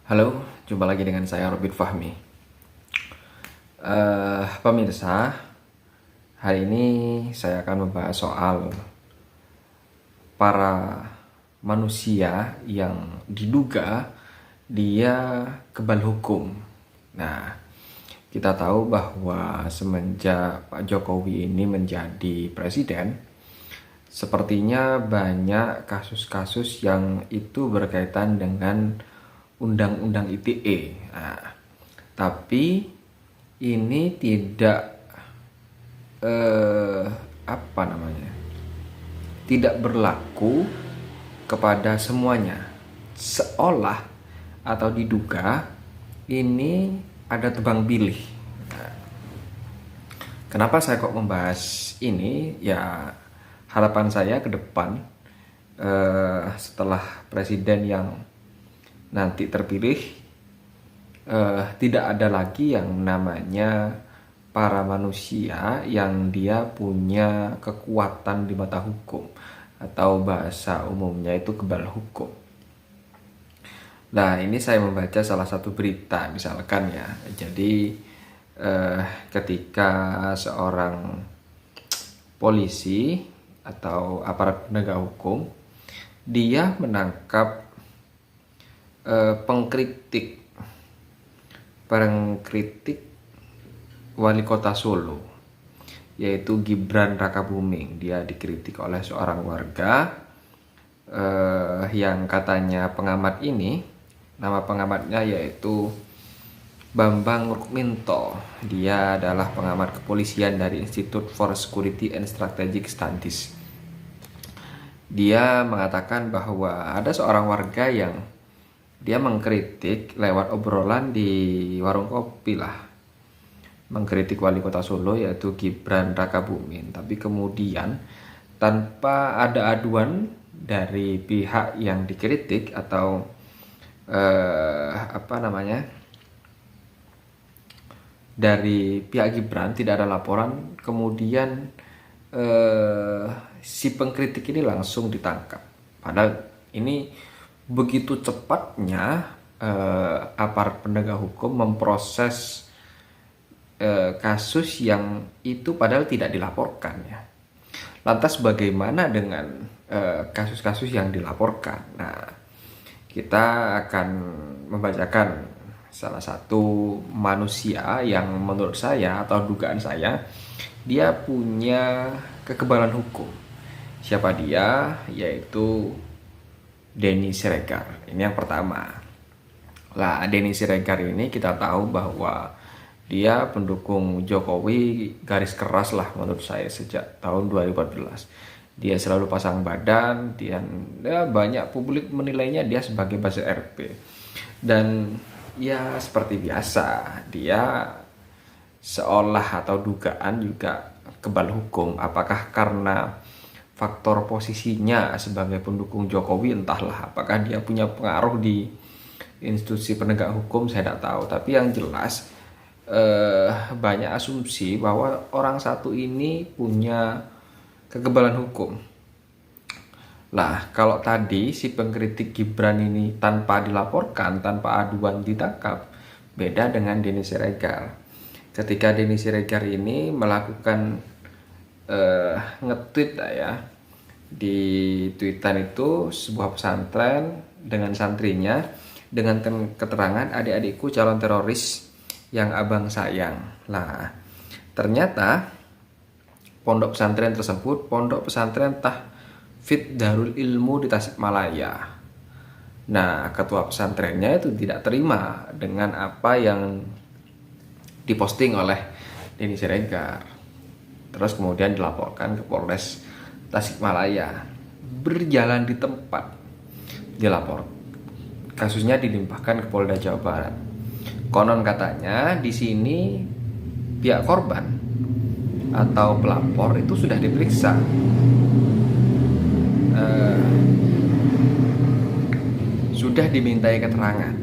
Halo, jumpa lagi dengan saya Robin Fahmi. Pemirsa, hari ini saya akan membahas soal para manusia yang diduga dia kebal hukum. Nah, kita tahu bahwa semenjak Pak Jokowi ini menjadi presiden, sepertinya banyak kasus-kasus yang itu berkaitan dengan Undang-Undang ITE. Nah, tapi ini tidak apa namanya? Tidak berlaku kepada semuanya. Seolah atau diduga ini ada tebang pilih. Nah, kenapa saya kok membahas ini? Ya, harapan saya ke depan setelah presiden yang nanti terpilih, tidak ada lagi yang namanya para manusia yang dia punya kekuatan di mata hukum, atau bahasa umumnya itu kebal hukum. Nah, ini saya membaca salah satu berita misalkan ya. Jadi ketika seorang polisi atau aparat penegak hukum dia menangkap pengkritik wali kota Solo, yaitu Gibran Rakabuming. Dia dikritik oleh seorang warga yang katanya pengamat ini, nama pengamatnya yaitu Bambang Rukminto. Dia adalah pengamat kepolisian dari Institute for Security and Strategic Studies. Dia mengatakan bahwa ada seorang warga yang dia mengkritik lewat obrolan di warung kopi lah, mengkritik wali kota Solo yaitu Gibran Rakabuming, tapi kemudian tanpa ada aduan dari pihak yang dikritik atau dari pihak Gibran, tidak ada laporan, kemudian si pengkritik ini langsung ditangkap. Padahal ini begitu cepatnya aparat penegak hukum memproses kasus yang itu padahal tidak dilaporkan ya. Lantas bagaimana dengan kasus-kasus yang dilaporkan? Nah, kita akan membacakan salah satu manusia yang menurut saya atau dugaan saya dia punya kekebalan hukum. Siapa dia? Yaitu Denny Siregar. Ini yang pertama. Lah, Denny Siregar ini kita tahu bahwa dia pendukung Jokowi garis keras lah menurut saya sejak tahun 2014. Dia selalu pasang badan dan ya, banyak publik menilainya dia sebagai buzzer RP. Dan ya seperti biasa, dia seolah atau dugaan juga kebal hukum. Apakah karena faktor posisinya sebagai pendukung Jokowi, entahlah, apakah dia punya pengaruh di institusi penegak hukum, saya tidak tahu. Tapi yang jelas banyak asumsi bahwa orang satu ini punya kekebalan hukum. Lah, kalau tadi si pengkritik Gibran ini tanpa dilaporkan, tanpa aduan ditangkap, beda dengan Denny Siregar. Ketika Denny Siregar ini melakukan nge-tweet ya, di tweetan itu sebuah pesantren dengan santrinya dengan keterangan adikku calon teroris yang abang sayang. Nah, ternyata pondok pesantren tersebut pondok pesantren Tahfidz Darul Ilmu di Tasikmalaya. Nah, ketua pesantrennya itu tidak terima dengan apa yang diposting oleh Denny Siregar. Terus kemudian dilaporkan ke Polres Tasikmalaya. Berjalan di tempat dilapor. Kasusnya dilimpahkan ke Polda Jawa Barat. Konon katanya di sini pihak korban atau pelapor itu sudah diperiksa. Sudah dimintai keterangan.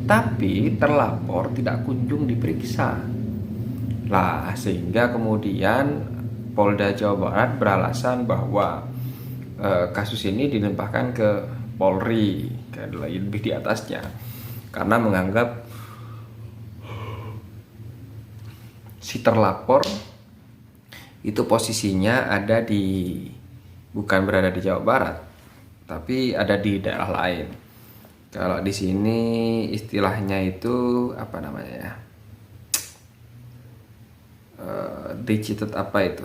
Tapi terlapor tidak kunjung diperiksa. Lah, sehingga kemudian Polda Jawa Barat beralasan bahwa kasus ini dilimpahkan ke Polri, lebih di atasnya. karena menganggap si terlapor itu posisinya bukan berada di Jawa Barat, tapi ada di daerah lain. Kalau di sini istilahnya itu apa namanya ya? Digited apa itu?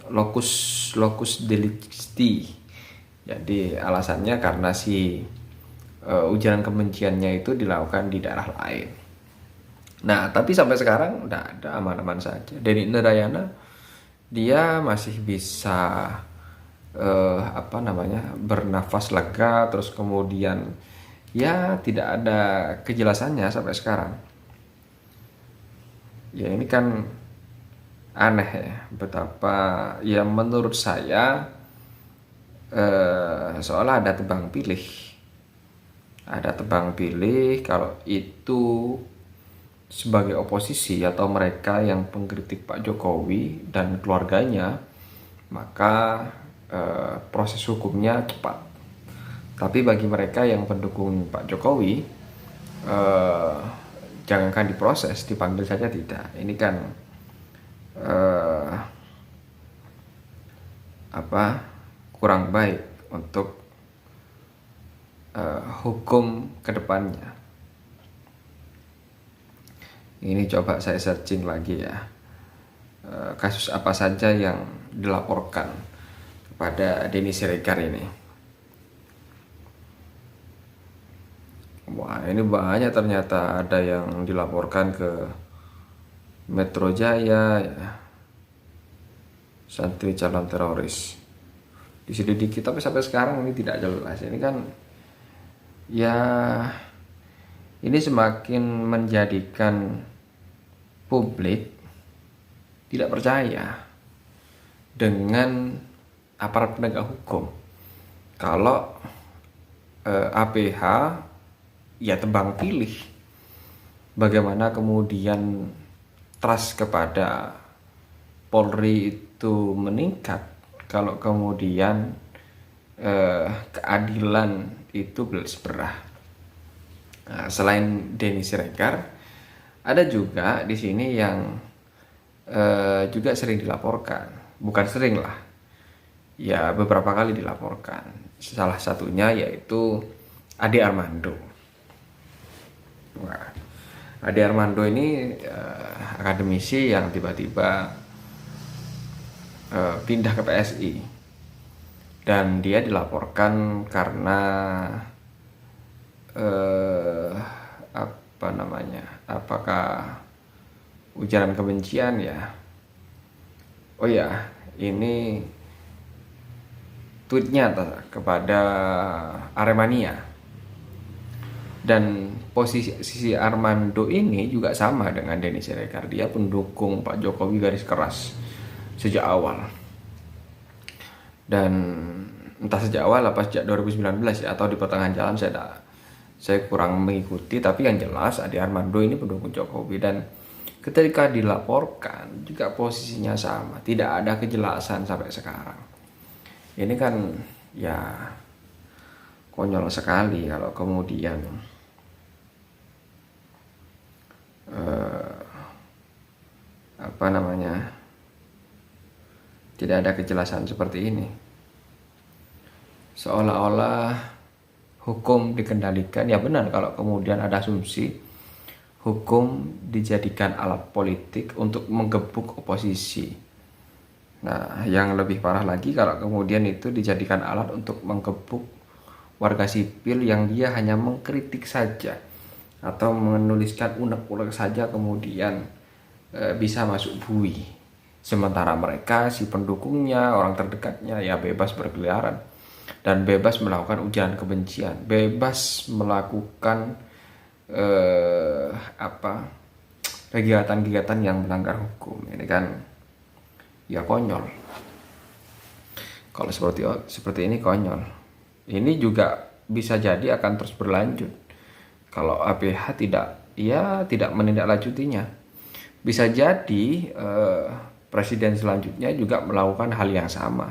Locus delicti. Jadi alasannya karena si ujaran kebenciannya itu dilakukan di daerah lain. Nah, tapi sampai sekarang udah ada, aman-aman saja. Denny Indrayana dia masih bisa bernafas lega, terus kemudian ya tidak ada kejelasannya sampai sekarang. Ya ini kan aneh ya, betapa ya menurut saya seolah ada tebang pilih. Ada tebang pilih kalau itu sebagai oposisi atau mereka yang pengkritik Pak Jokowi dan keluarganya, maka proses hukumnya cepat. Tapi bagi mereka yang pendukung Pak Jokowi, jangankan diproses, dipanggil saja tidak. Ini kan kurang baik untuk hukum kedepannya. Ini coba saya searching lagi ya, kasus apa saja yang dilaporkan kepada Denny Siregar ini. Wah, ini banyak ternyata. Ada yang dilaporkan ke Metro Jaya ya, santri calon teroris diselidiki, tapi sampai sekarang ini tidak jelas. Ini kan ya, ini semakin menjadikan publik tidak percaya dengan aparat penegak hukum. Kalau APH ya tebang pilih, bagaimana kemudian trust kepada Polri itu meningkat kalau kemudian keadilan itu bersih-berah. Nah, selain Denny Siregar, ada juga di sini yang juga sering dilaporkan, bukan sering lah, ya beberapa kali dilaporkan. Salah satunya yaitu Ade Armando. Nah, Ade Armando ini akademisi yang tiba-tiba pindah ke PSI, dan dia dilaporkan karena apakah ujaran kebencian ya. Oh ya, ini tweetnya kepada Aremania. Dan posisi Armando ini juga sama dengan Denny Siregar. Dia pendukung Pak Jokowi garis keras sejak awal. Dan entah sejak awal apa sejak 2019 ya, atau di pertengahan jalan saya kurang mengikuti, tapi yang jelas Ade Armando ini pendukung Jokowi, dan ketika dilaporkan juga posisinya sama, tidak ada kejelasan sampai sekarang. Ini kan ya konyol sekali kalau kemudian tidak ada kejelasan seperti ini. Seolah-olah hukum dikendalikan. Ya benar kalau kemudian ada asumsi hukum dijadikan alat politik untuk menggebuk oposisi. Nah, yang lebih parah lagi kalau kemudian itu dijadikan alat untuk menggebuk warga sipil yang dia hanya mengkritik saja atau menuliskan unek-unek saja, kemudian bisa masuk bui. Sementara mereka, si pendukungnya, orang terdekatnya ya bebas berkeliaran dan bebas melakukan ujaran kebencian, bebas melakukan kegiatan-kegiatan yang melanggar hukum. Ini kan ya konyol. Kalau seperti ini konyol. Ini juga bisa jadi akan terus berlanjut kalau APH tidak menindaklanjutinya. Bisa jadi presiden selanjutnya juga melakukan hal yang sama.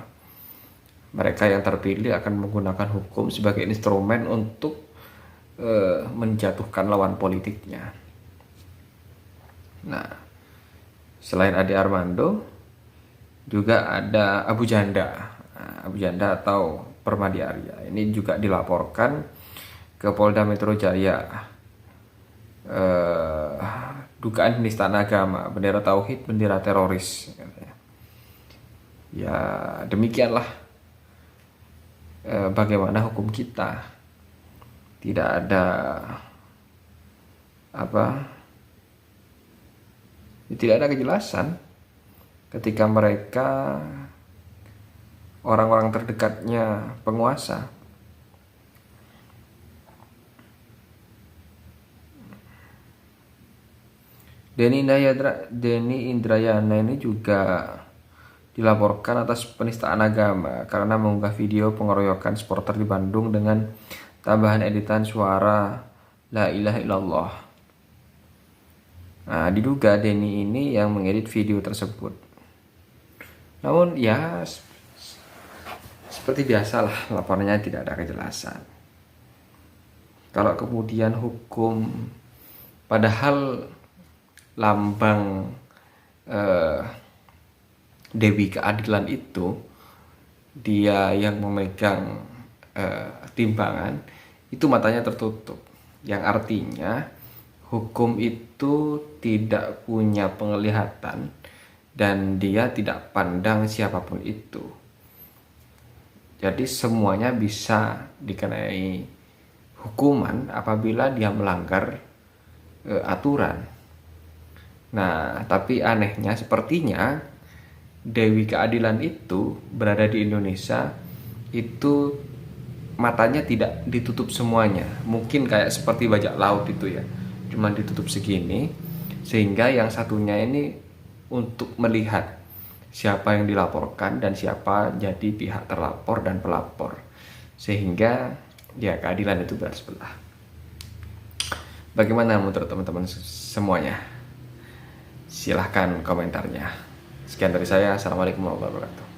mereka yang terpilih akan menggunakan hukum sebagai instrumen untuk menjatuhkan lawan politiknya. Nah, selain Ade Armando, juga ada Abu Janda. Nah, Abu Janda atau Permadi Arya. Ini juga dilaporkan ke Polda Metro Jaya. Dugaan penistaan agama, bendera tauhid, bendera teroris. Ya, demikianlah bagaimana hukum kita. Tidak ada tidak ada kejelasan ketika mereka orang-orang terdekatnya penguasa. Denny Indrayana ini juga dilaporkan atas penistaan agama karena mengunggah video pengeroyokan supporter di Bandung dengan tambahan editan suara La ilaha illallah. Nah, diduga Denny ini yang mengedit video tersebut. Namun ya seperti biasalah, laporannya tidak ada kejelasan. Kalau kemudian hukum, padahal lambang Dewi Keadilan itu, dia yang memegang timbangan, itu matanya tertutup. Yang artinya hukum itu tidak punya penglihatan dan dia tidak pandang siapapun itu. Jadi semuanya bisa dikenai hukuman apabila dia melanggar aturan. Nah, tapi anehnya sepertinya Dewi Keadilan itu berada di Indonesia itu matanya tidak ditutup semuanya. Mungkin kayak seperti bajak laut itu ya, cuma ditutup segini, sehingga yang satunya ini untuk melihat siapa yang dilaporkan dan siapa jadi pihak terlapor dan pelapor, sehingga ya keadilan itu bersebelah. Bagaimana menurut teman-teman semuanya? Silahkan komentarnya. Sekian dari saya. Assalamualaikum warahmatullahi wabarakatuh.